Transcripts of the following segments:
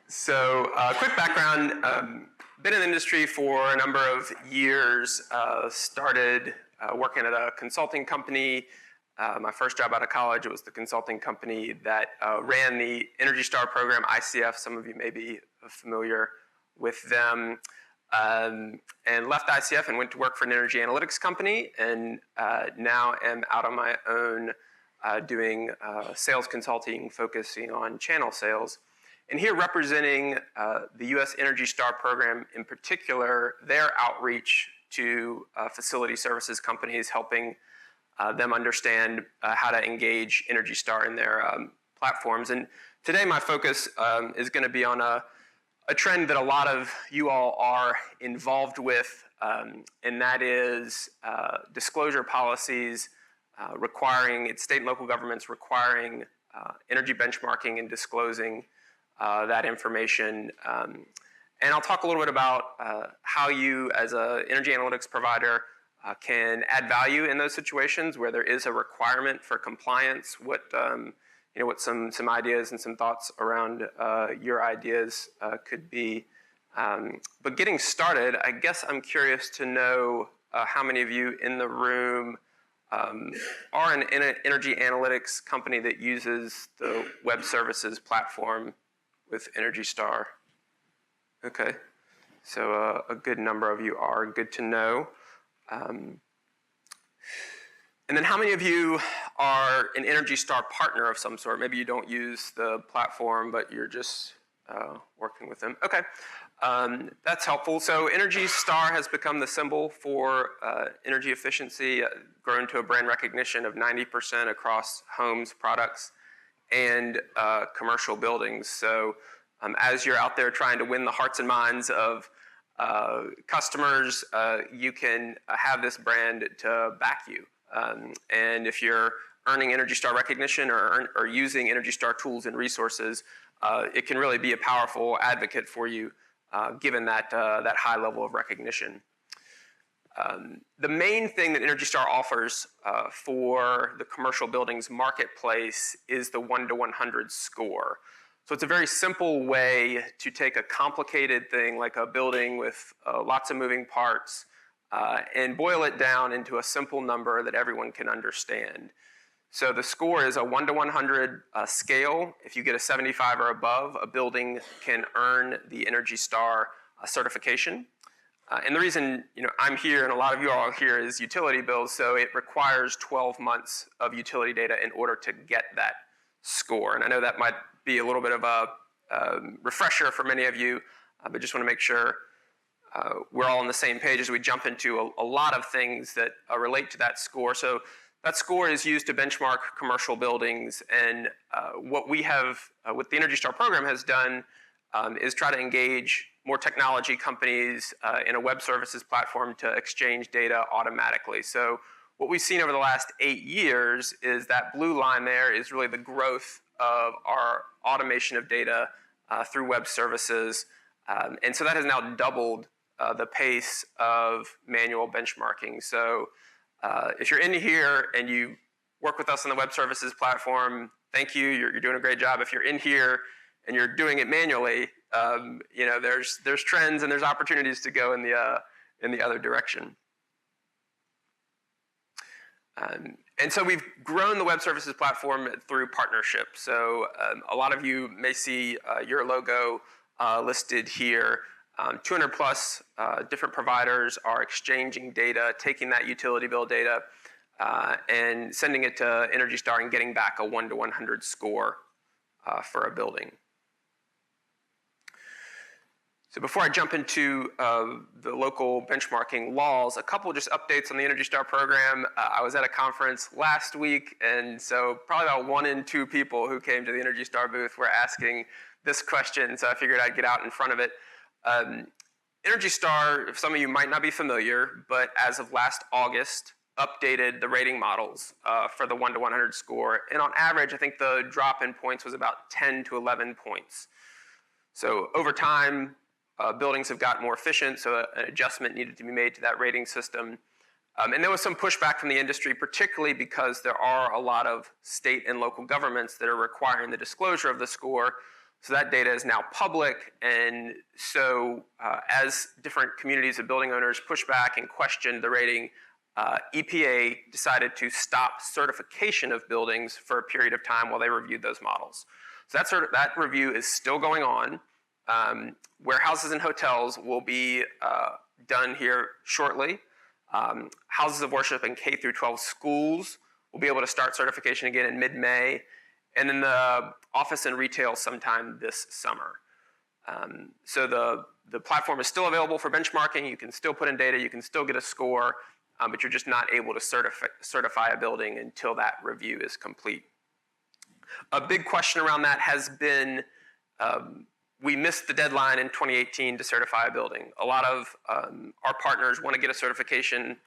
Quick background, been in the industry for a number of years, started working at a consulting company. My first job out of college, it was the consulting company that ran the Energy Star program, ICF. Some of you may be familiar with them. And left ICF and went to work for an energy analytics company, and now am out on my own doing sales consulting, focusing on channel sales. And here representing the US Energy Star program in particular, their outreach to facility services companies, helping them understand how to engage Energy Star in their platforms. And today my focus is going to be on a trend that a lot of you all are involved with, and that is disclosure policies requiring, state and local governments requiring energy benchmarking and disclosing that information. And I'll talk a little bit about how you, as an energy analytics provider, can add value in those situations where there is a requirement for compliance. What some ideas and some thoughts around your ideas could be. But getting started, I guess I'm curious to know how many of you in the room are an energy analytics company that uses the web services platform with Energy Star. Okay, so a good number of you are. Good to know. And then how many of you are an Energy Star partner of some sort? Maybe you don't use the platform, but you're just working with them. Okay, that's helpful. So Energy Star has become the symbol for energy efficiency, grown to a brand recognition of 90% across homes, products, and commercial buildings. So as you're out there trying to win the hearts and minds of customers, you can have this brand to back you. And if you're earning Energy Star recognition or using Energy Star tools and resources, it can really be a powerful advocate for you, given that high level of recognition. The main thing that Energy Star offers for the commercial buildings marketplace is the 1 to 100 score. So it's a very simple way to take a complicated thing like a building with lots of moving parts and boil it down into a simple number that everyone can understand. So the score is a 1 to 100 scale. If you get a 75 or above, a building can earn the Energy Star certification. And the reason I'm here and a lot of you all are here is utility bills, so it requires 12 months of utility data in order to get that score. And I know that might be a little bit of a refresher for many of you, but just want to make sure we're all on the same page as we jump into a lot of things that relate to that score. So that score is used to benchmark commercial buildings, and what we have, what the Energy Star program has done is try to engage more technology companies in a web services platform to exchange data automatically. So what we've seen over the last 8 years is that blue line there is really the growth of our automation of data through web services. And so that has now doubled the pace of manual benchmarking. So if you're in here and you work with us on the web services platform, thank you, you're doing a great job. If you're in here and you're doing it manually, there's trends and there's opportunities to go in the other direction. And so we've grown the web services platform through partnership. So a lot of you may see your logo listed here. 200 plus different providers are exchanging data, taking that utility bill data, and sending it to Energy Star and getting back a 1 to 100 score for a building. So before I jump into the local benchmarking laws, a couple just updates on the Energy Star program. I was at a conference last week, and so probably about 1 in 2 people who came to the Energy Star booth were asking this question, so I figured I'd get out in front of it. Energy Star, some of you might not be familiar, but as of last August, updated the rating models for the 1 to 100 score, and on average, I think the drop in points was about 10 to 11 points. So over time, buildings have gotten more efficient, so an adjustment needed to be made to that rating system. And there was some pushback from the industry, particularly because there are a lot of state and local governments that are requiring the disclosure of the score, So that data is now public, and so as different communities of building owners push back and question the rating, EPA decided to stop certification of buildings for a period of time while they reviewed those models. So that review is still going on. Warehouses and hotels will be done here shortly. Houses of worship and K through 12 schools will be able to start certification again in mid-May, and then the office and retail sometime this summer. So the platform is still available for benchmarking. You can still put in data, you can still get a score, but you're just not able to certify a building until that review is complete. A big question around that has been, we missed the deadline in 2018 to certify a building. A lot of our partners want to get a certification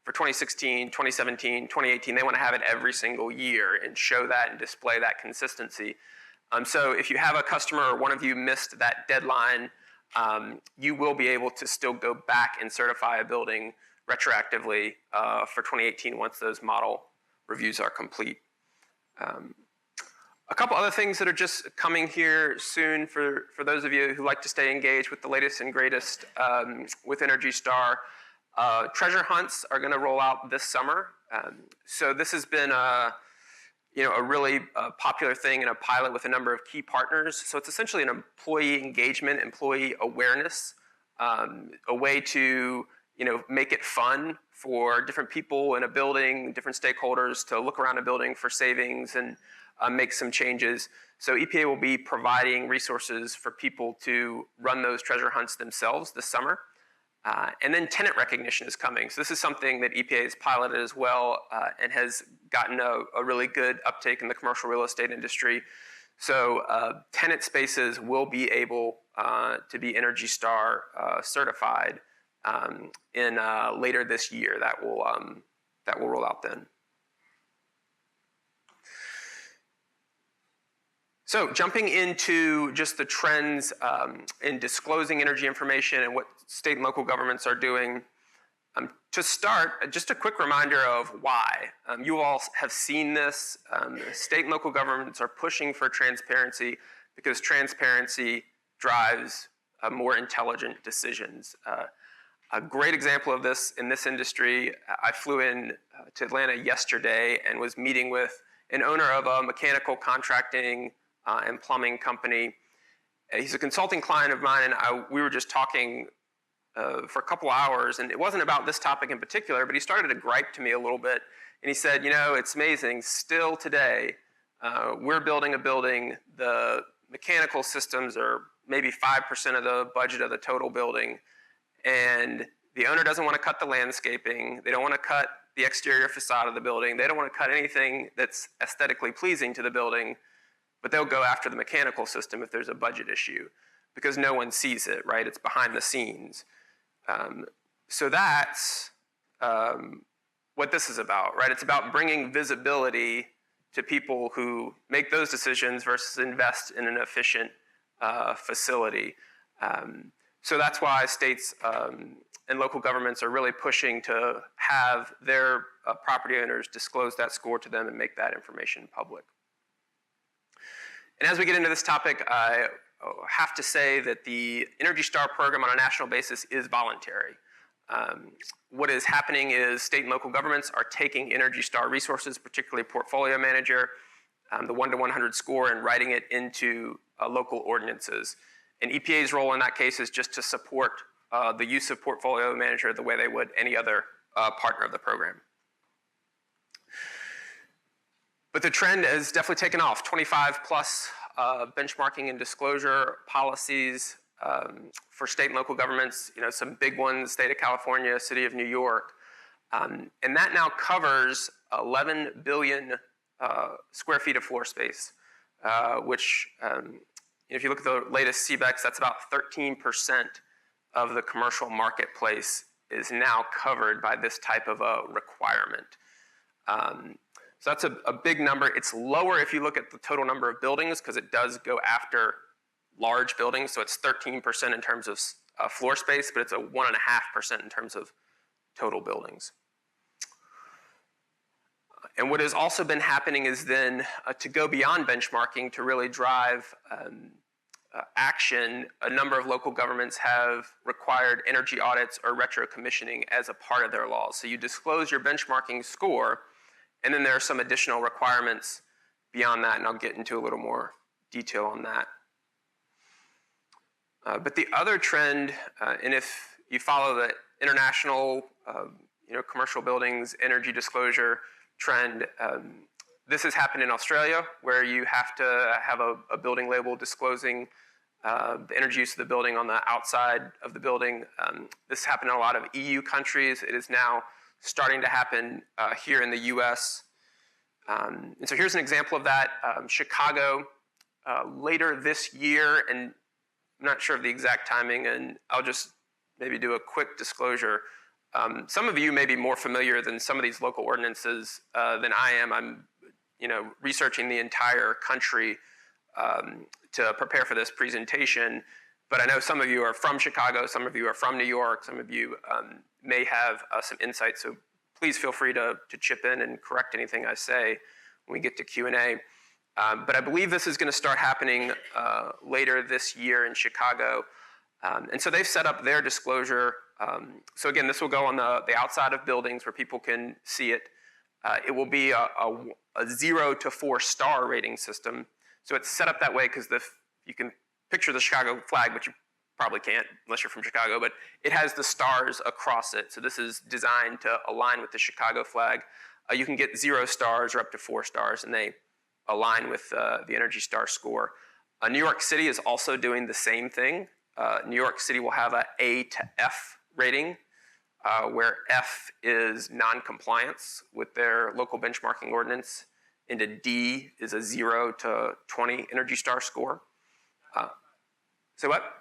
for 2016, 2017, 2018. They want to have it every single year and show that and display that consistency. So if you have a customer or one of you missed that deadline, you will be able to still go back and certify a building retroactively for 2018 once those model reviews are complete. A couple other things that are just coming here soon for those of you who like to stay engaged with the latest and greatest with Energy Star. Treasure hunts are going to roll out this summer. So this has been a really popular thing and a pilot with a number of key partners. So it's essentially an employee engagement, employee awareness, a way to make it fun for different people in a building, different stakeholders to look around a building for savings and make some changes. So EPA will be providing resources for people to run those treasure hunts themselves this summer. And then tenant recognition is coming. So this is something that EPA has piloted as well and has gotten a really good uptake in the commercial real estate industry. So tenant spaces will be able to be Energy Star certified in later this year. That will roll out then. So jumping into just the trends in disclosing energy information and what state and local governments are doing. To start, just a quick reminder of why. You all have seen this. State and local governments are pushing for transparency because transparency drives more intelligent decisions. A great example of this in this industry, I flew in to Atlanta yesterday and was meeting with an owner of a mechanical contracting and plumbing company. He's a consulting client of mine, and we were just talking for a couple hours, and it wasn't about this topic in particular, but he started to gripe to me a little bit, and he said, it's amazing, still today, we're building a building, the mechanical systems are maybe 5% of the budget of the total building, and the owner doesn't want to cut the landscaping, they don't want to cut the exterior facade of the building, they don't want to cut anything that's aesthetically pleasing to the building, but they'll go after the mechanical system if there's a budget issue because no one sees it, right? It's behind the scenes. So that's what this is about, right? It's about bringing visibility to people who make those decisions versus invest in an efficient facility. So that's why states and local governments are really pushing to have their property owners disclose that score to them and make that information public. And as we get into this topic, I have to say that the Energy Star program on a national basis is voluntary. What is happening is state and local governments are taking Energy Star resources, particularly Portfolio Manager, the 1 to 100 score, and writing it into local ordinances. And EPA's role in that case is just to support the use of Portfolio Manager the way they would any other partner of the program. But the trend has definitely taken off. 25 plus benchmarking and disclosure policies for state and local governments, some big ones, state of California, city of New York. And that now covers 11 billion square feet of floor space, which if you look at the latest CBEX, that's about 13% of the commercial marketplace is now covered by this type of a requirement. So that's a big number. It's lower if you look at the total number of buildings because it does go after large buildings. So it's 13% in terms of floor space, but it's a 1.5% in terms of total buildings. And what has also been happening is then to go beyond benchmarking to really drive action, a number of local governments have required energy audits or retro-commissioning as a part of their laws. So you disclose your benchmarking score, and then there are some additional requirements beyond that, and I'll get into a little more detail on that. But the other trend, and if you follow the international commercial buildings energy disclosure trend, this has happened in Australia, where you have to have a building label disclosing the energy use of the building on the outside of the building. This happened in a lot of EU countries. It is now starting to happen here in the US. And so here's an example of that. Chicago, later this year, and I'm not sure of the exact timing, and I'll just maybe do a quick disclosure. Some of you may be more familiar than some of these local ordinances than I am. I'm researching the entire country to prepare for this presentation, but I know some of you are from Chicago, some of you are from New York, some of you may have some insight, so please feel free to chip in and correct anything I say when we get to Q&A. But I believe this is going to start happening later this year in Chicago. And so they've set up their disclosure. So again, this will go on the outside of buildings where people can see it. It will be a 0 to 4 star rating system. So it's set up that way because you can picture the Chicago flag, but you probably can't unless you're from Chicago, but it has the stars across it. So this is designed to align with the Chicago flag. You can get 0 stars or up to 4 stars, and they align with the Energy Star score. New York City is also doing the same thing. New York City will have an A to F rating, where F is non-compliance with their local benchmarking ordinance, and a D is a 0 to 20 Energy Star score. So what?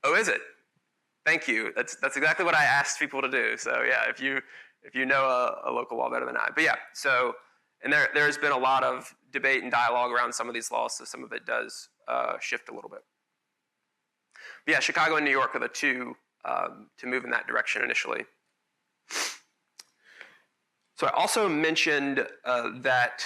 Oh, is it? Thank you. That's exactly what I asked people to do. So yeah, if you know a local law better than I. But yeah, so, and there's been a lot of debate and dialogue around some of these laws, so some of it does shift a little bit. But yeah, Chicago and New York are the two to move in that direction initially. So I also mentioned that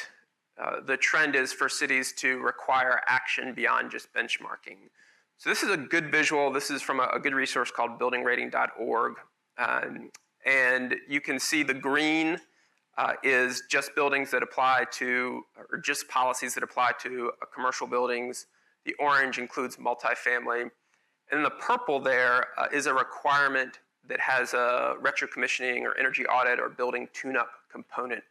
the trend is for cities to require action beyond just benchmarking. So this is a good visual. This is from a good resource called buildingrating.org. And you can see the green is just buildings that apply to, or just policies that apply to commercial buildings. The orange includes multifamily. And the purple there is a requirement that has a retro-commissioning or energy audit or building tune-up component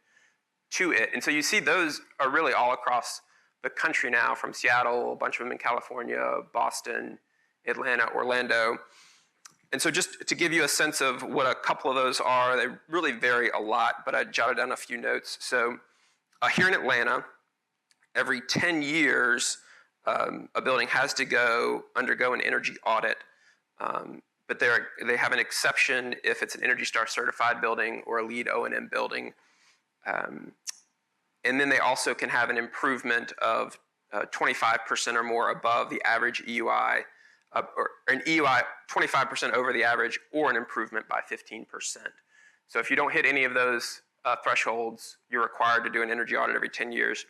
to it. And so you see those are really all across the country now, from Seattle, a bunch of them in California, Boston, Atlanta, Orlando. And so just to give you a sense of what a couple of those are, they really vary a lot, but I jotted down a few notes. So here in Atlanta, every 10 years, a building has to undergo an energy audit, but they have an exception if it's an Energy Star certified building or a LEED O&M building. And then they also can have an improvement of 25% or more above the average EUI, or an EUI 25% over the average, or an improvement by 15%. So if you don't hit any of those thresholds, you're required to do an energy audit every 10 years.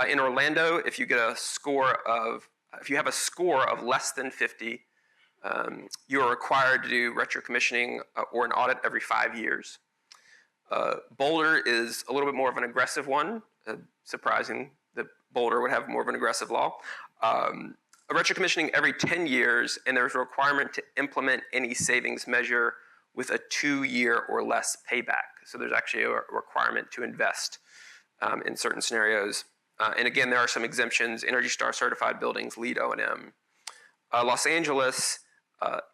In Orlando, if you have a score of less than 50, you are required to do retro-commissioning or an audit every 5 years. Boulder is a little bit more of an aggressive one. Surprising that Boulder would have more of an aggressive law. A retro-commissioning every 10 years, and there's a requirement to implement any savings measure with a 2-year or less payback. So there's actually a requirement to invest in certain scenarios. And again, there are some exemptions: Energy Star certified buildings, LEED O&M. Los Angeles,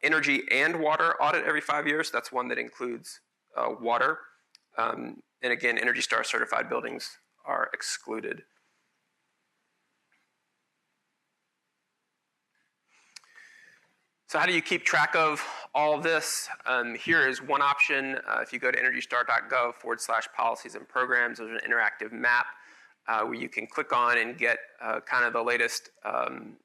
energy and water audit every 5 years. That's one that includes water. And again, Energy Star certified buildings are excluded. So how do you keep track of all of this? Here is one option. If you go to energystar.gov/policies and programs, there's an interactive map where you can click on and get kind of the latest on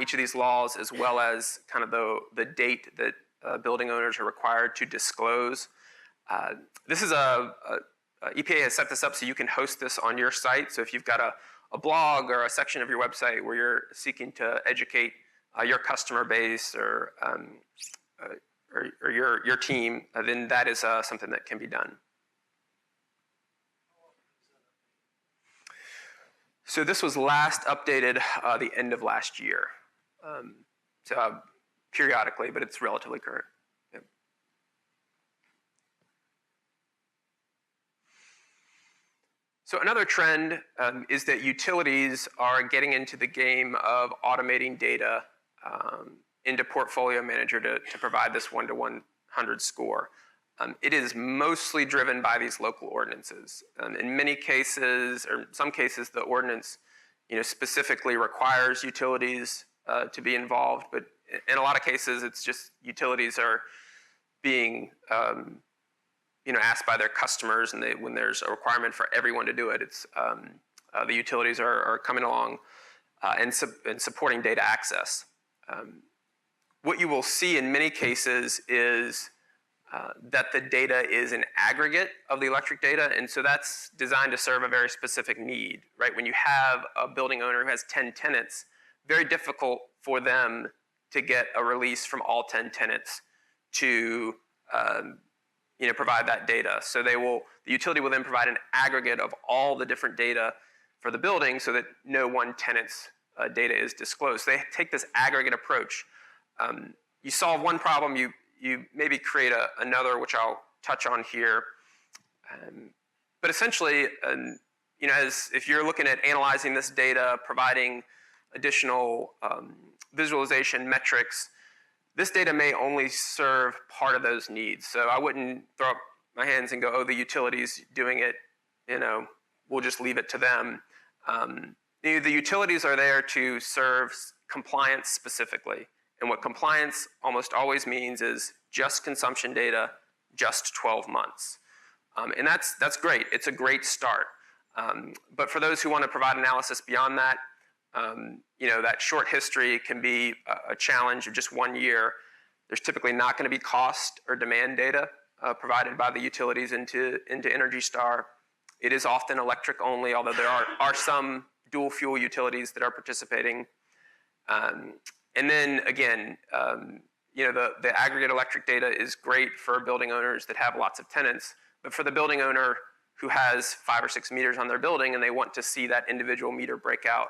each of these laws, as well as kind of the date that building owners are required to disclose. This is EPA has set this up so you can host this on your site. So if you've got a a blog or a section of your website where you're seeking to educate your customer base or your team, then that is something that can be done. So this was last updated the end of last year. Periodically, but it's relatively current. Yep. So another trend is that utilities are getting into the game of automating data into Portfolio Manager to provide this 1 to 100 score. It is mostly driven by these local ordinances. In many cases, or some cases, the ordinance specifically requires utilities to be involved, but in a lot of cases, it's just utilities are being asked by their customers, and when there's a requirement for everyone to do it, it's the utilities are coming along and supporting data access. What you will see in many cases is that the data is an aggregate of the electric data, and so that's designed to serve a very specific need, right? When you have a building owner who has 10 tenants, very difficult for them to get a release from all 10 tenants to provide that data. So the utility will then provide an aggregate of all the different data for the building so that no one tenant's data is disclosed. So they take this aggregate approach. You solve one problem, you maybe create another, which I'll touch on here. But essentially, if you're looking at analyzing this data, providing additional visualization metrics, this data may only serve part of those needs. So I wouldn't throw up my hands and go, oh, the utility's doing it, we'll just leave it to them. The utilities are there to serve compliance specifically. And what compliance almost always means is just consumption data, just 12 months. And that's great. It's a great start. But for those who want to provide analysis beyond that, that short history can be a challenge of just 1 year. There's typically not going to be cost or demand data provided by the utilities into Energy Star. It is often electric only, although there are some dual fuel utilities that are participating. And then again, the aggregate electric data is great for building owners that have lots of tenants, but for the building owner who has 5 or 6 meters on their building and they want to see that individual meter breakout,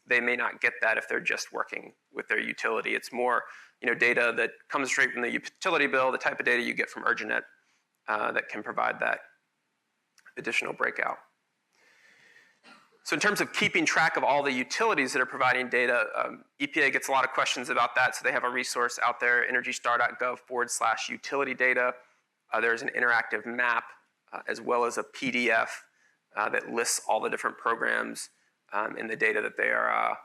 they may not get that if they're just working with their utility. It's more data that comes straight from the utility bill, the type of data you get from Urginet that can provide that additional breakout. So in terms of keeping track of all the utilities that are providing data, EPA gets a lot of questions about that, so they have a resource out there, energystar.gov/utility data. There's an interactive map as well as a PDF that lists all the different programs and the data that they are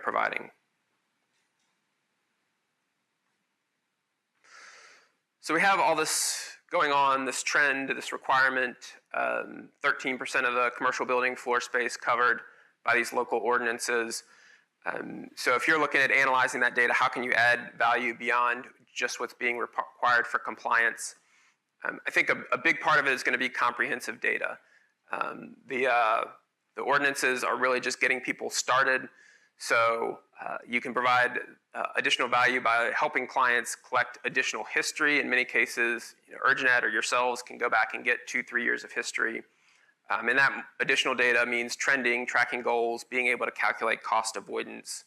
providing. So we have all this going on, this trend, this requirement, 13% of the commercial building floor space covered by these local ordinances. So if you're looking at analyzing that data, how can you add value beyond just what's being required for compliance? I think a big part of it is going to be comprehensive data. The ordinances are really just getting people started. So you can provide additional value by helping clients collect additional history. In many cases, Urginet or yourselves can go back and get 2-3 years of history. And that additional data means trending, tracking goals, being able to calculate cost avoidance.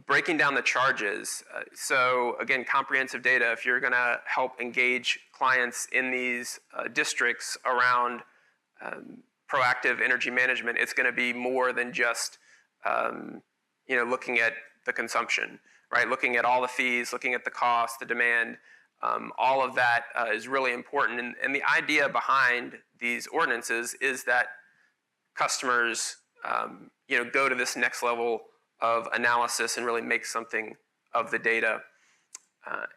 Breaking down the charges. So again, comprehensive data, if you're going to help engage clients in these districts around proactive energy management, it's going to be more than just looking at the consumption, right? Looking at all the fees, looking at the cost, the demand, all of that is really important. And the idea behind these ordinances is that customers go to this next level of analysis and really make something of the data.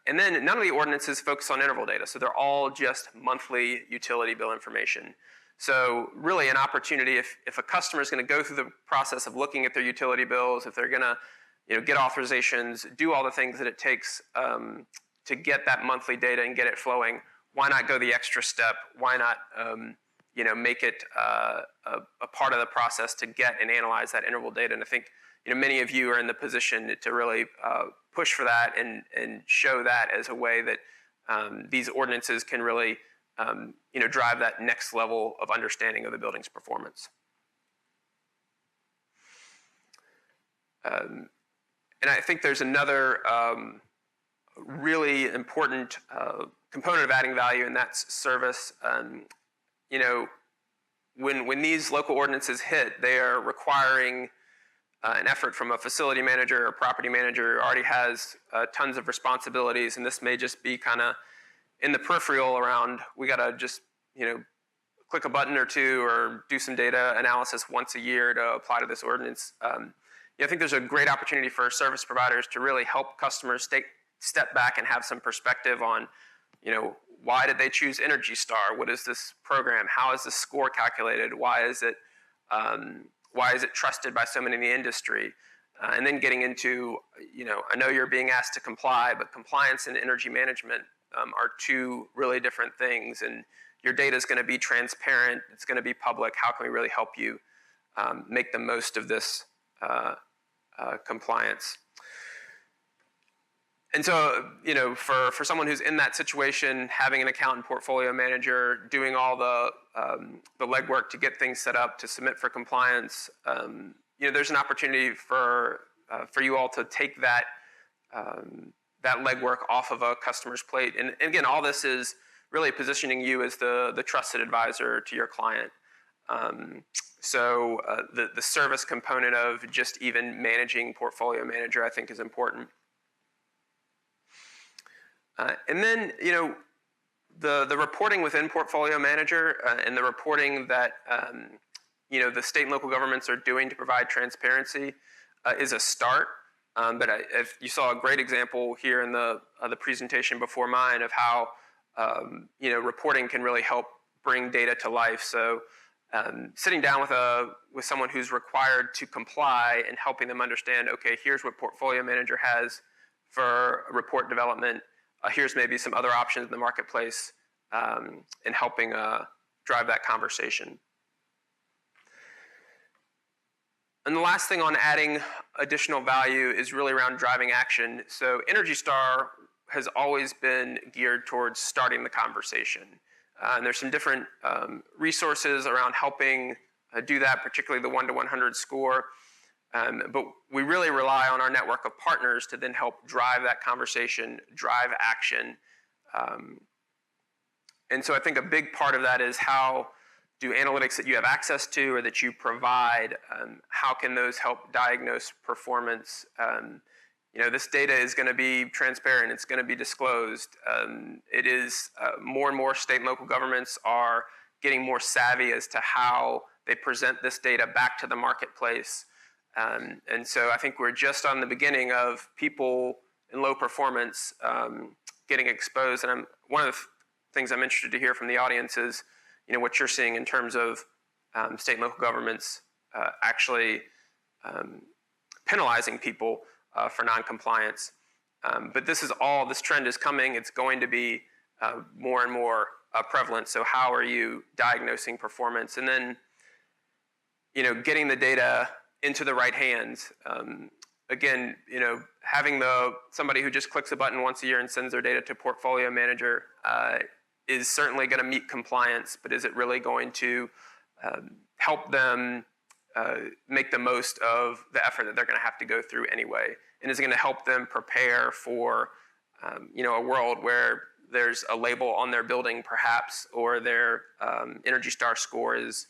And then none of the ordinances focus on interval data, so they're all just monthly utility bill information. So really an opportunity, if a customer is going to go through the process of looking at their utility bills, if they're going to get authorizations, do all the things that it takes to get that monthly data and get it flowing, why not go the extra step? Why not make it a part of the process to get and analyze that interval data? And I think many of you are in the position to really push for that and show that as a way that these ordinances can really drive that next level of understanding of the building's performance. And I think there's another really important component of adding value, and that's service. When these local ordinances hit, they are requiring an effort from a facility manager or property manager who already has tons of responsibilities, and this may just be kind of in the peripheral around, we got to just click a button or two or do some data analysis once a year to apply to this ordinance. I think there's a great opportunity for service providers to really help customers step back and have some perspective on, why did they choose Energy Star? What is this program? How is this score calculated? Why is it trusted by so many in the industry? And then getting into, I know you're being asked to comply, but compliance and energy management are two really different things. And your data is going to be transparent. It's going to be public. How can we really help you make the most of this compliance? And so, for someone who's in that situation, having an accountant portfolio manager, doing all the legwork to get things set up, to submit for compliance, there's an opportunity for you all to take that legwork off of a customer's plate. And again, all this is really positioning you as the trusted advisor to your client. So the service component of just even managing portfolio manager, I think, is important. And then, the reporting within portfolio manager and the reporting that, the state and local governments are doing to provide transparency is a start. But if you saw a great example here in the presentation before mine of how, reporting can really help bring data to life. So sitting down with someone who's required to comply and helping them understand, okay, here's what portfolio manager has for report development. Here's maybe some other options in the marketplace, and helping drive that conversation. And the last thing on adding additional value is really around driving action. So Energy Star has always been geared towards starting the conversation. And there's some different resources around helping do that, particularly the 1 to 100 score. But we really rely on our network of partners to then help drive that conversation, drive action. And so I think a big part of that is how do analytics that you have access to or that you provide, how can those help diagnose performance? This data is going to be transparent. It's going to be disclosed. It is more and more state and local governments are getting more savvy as to how they present this data back to the marketplace. And so I think we're just on the beginning of people in low performance getting exposed. And one of the things I'm interested to hear from the audience is, what you're seeing in terms of state and local governments actually penalizing people for noncompliance. But this trend is coming. It's going to be more and more prevalent. So how are you diagnosing performance? And then, getting the data into the right hands. Again, having somebody who just clicks a button once a year and sends their data to portfolio manager is certainly going to meet compliance, but is it really going to help them make the most of the effort that they're going to have to go through anyway? And is it going to help them prepare for a world where there's a label on their building perhaps, or their Energy Star score is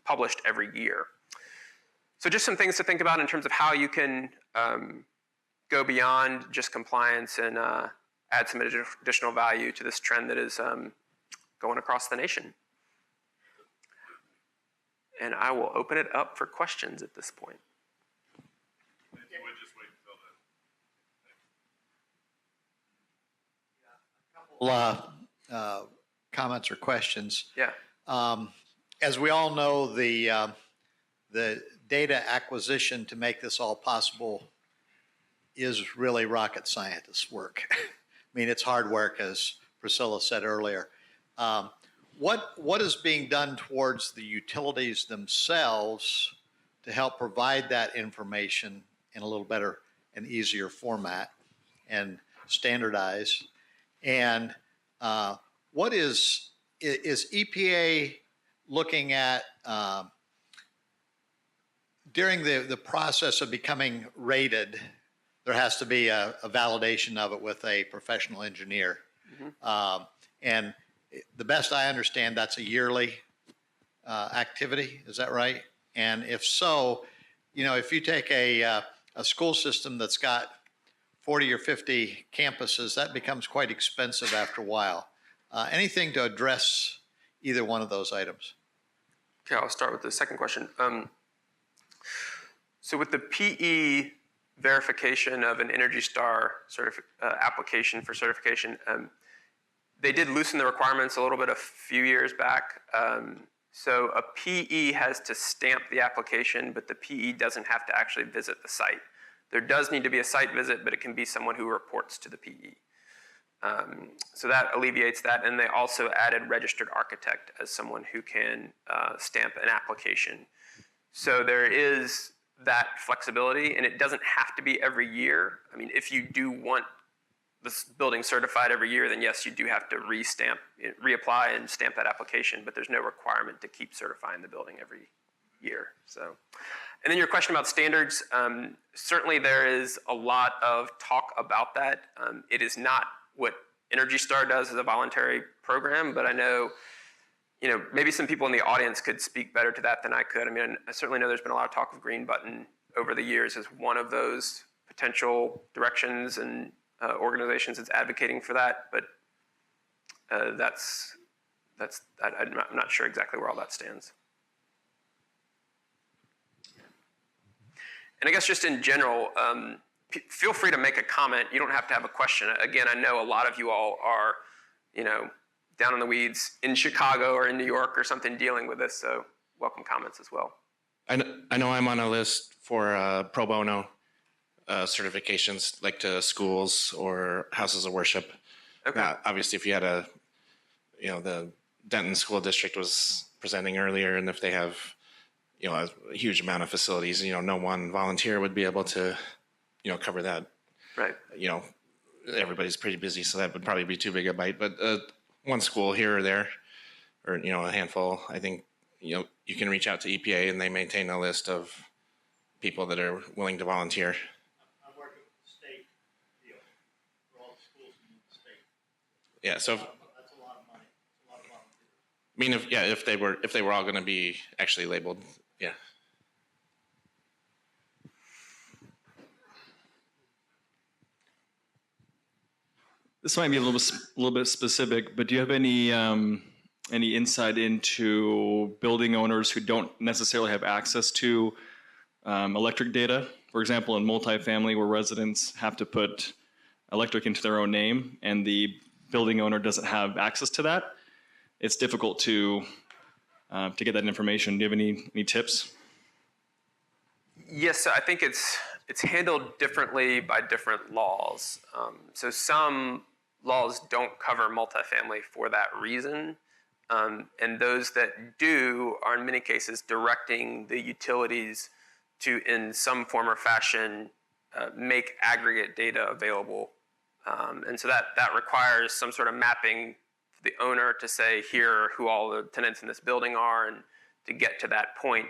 published every year? So just some things to think about in terms of how you can go beyond just compliance and add some additional value to this trend that is going across the nation. And I will open it up for questions at this point. If you would just wait until then. A couple comments or questions. Yeah. As we all know, the data acquisition to make this all possible is really rocket scientist work. I mean, it's hard work, as Priscilla said earlier. What is being done towards the utilities themselves to help provide that information in a little better and easier format and standardize? And what is EPA looking at during the process of becoming rated? There has to be a validation of it with a professional engineer. Mm-hmm. And the best I understand, that's a yearly activity. Is that right? And if so, you know, if you take a school system that's got 40 or 50 campuses, that becomes quite expensive after a while. Anything to address either one of those items? Okay, I'll start with the second question. So with the PE verification of an Energy Star application for certification, they did loosen the requirements a little bit a few years back. So a PE has to stamp the application, but the PE doesn't have to actually visit the site. There does need to be a site visit, but it can be someone who reports to the PE. So that alleviates that, and they also added registered architect as someone who can stamp an application. So there is that flexibility, and it doesn't have to be every year. I mean, if you do want this building certified every year, then yes, you do have to reapply and stamp that application, but there's no requirement to keep certifying the building every year. So, and then your question about standards, certainly there is a lot of talk about that. It is not what Energy Star does as a voluntary program, but I know, you know, maybe some people in the audience could speak better to that than I could. I mean, I certainly know there's been a lot of talk of Green Button over the years as one of those potential directions, and organizations that's advocating for that, but I'm not sure exactly where all that stands. And I guess just in general, feel free to make a comment. You don't have to have a question. Again, I know a lot of you all are, you know, down in the weeds in Chicago or in New York or something dealing with this, so welcome comments as well. I know I'm on a list for pro bono certifications, like to schools or houses of worship. Okay. Now, obviously, if you had the Denton School District was presenting earlier, and if they have, you know, a huge amount of facilities, you know, no one volunteer would be able to, you know, cover that. Right. You know, everybody's pretty busy, so that would probably be too big a bite. But one school here or there, or, you know, a handful, I think, you know, you can reach out to EPA and they maintain a list of people that are willing to volunteer. I'm working with the state deal for all the schools in the state. Yeah, so that's a lot of money. It's a lot of volunteers. I mean, if they were all going to be actually labeled, yeah. This might be a little bit specific, but do you have any insight into building owners who don't necessarily have access to electric data? For example, in multifamily, where residents have to put electric into their own name, and the building owner doesn't have access to that, it's difficult to get that information. Do you have any tips? Yes, I think it's handled differently by different laws. So some laws don't cover multifamily for that reason. And those that do are in many cases directing the utilities to, in some form or fashion, make aggregate data available. And so that requires some sort of mapping for the owner to say, here are who all the tenants in this building are, and to get to that point.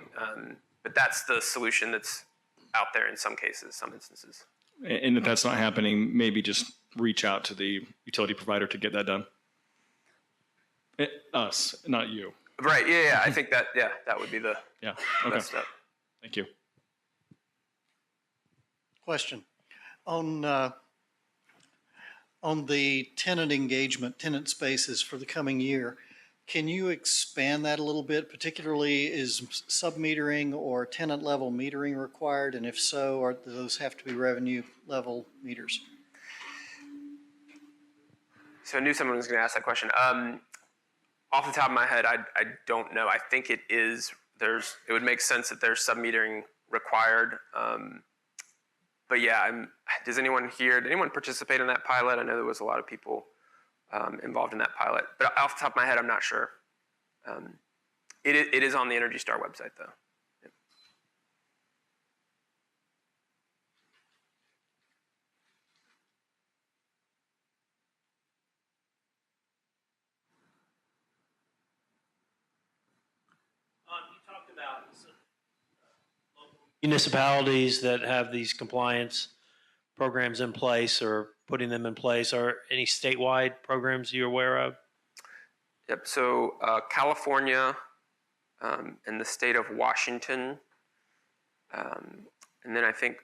But that's the solution that's out there in some cases, some instances. And if that's not happening, maybe just reach out to the utility provider to get that done. Us, not you. Right, yeah, I think that would be the best step. Thank you. Question. On the tenant engagement, tenant spaces for the coming year, can you expand that a little bit? Particularly, is submetering or tenant level metering required? And if so, do those have to be revenue level meters? So I knew someone was going to ask that question. Off the top of my head, I don't know. I think it is. It would make sense that there's submetering required. but yeah, does anyone here, did anyone participate in that pilot? I know there was a lot of people involved in that pilot, but off the top of my head, I'm not sure. It is on the Energy Star website, though. Yep. You talked about municipalities that have these compliance programs in place or putting them in place. Are any statewide programs you're aware of? Yep. So California and the state of Washington, and then I think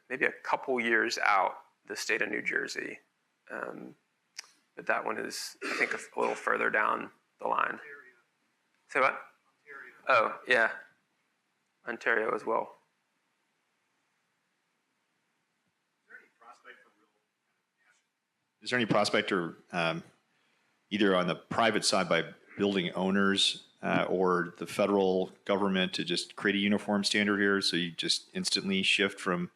maybe a couple years out, the state of New Jersey. But that one is, I think, a little further down the line. Say what? Ontario. Oh, yeah. Ontario as well. Is there any prospect or either on the private side by building owners or the federal government to just create a uniform standard here so you just instantly shift from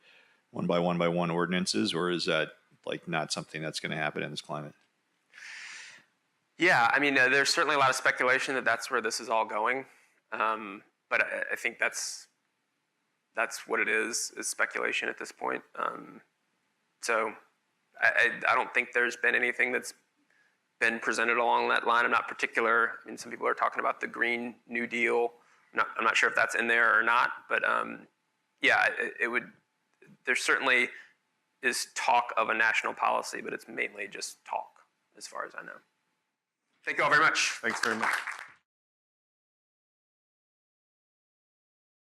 one by one ordinances, or is that like not something that's going to happen in this climate? Yeah, I mean, there's certainly a lot of speculation that that's where this is all going, but I think that's what it is speculation at this point. So I don't think there's been anything that's been presented along that line. I'm not particular. I mean, some people are talking about the Green New Deal. I'm not sure if that's in there or not, but yeah, it would. There certainly is talk of a national policy, but it's mainly just talk, as far as I know. Thank you all very much. Thanks very much.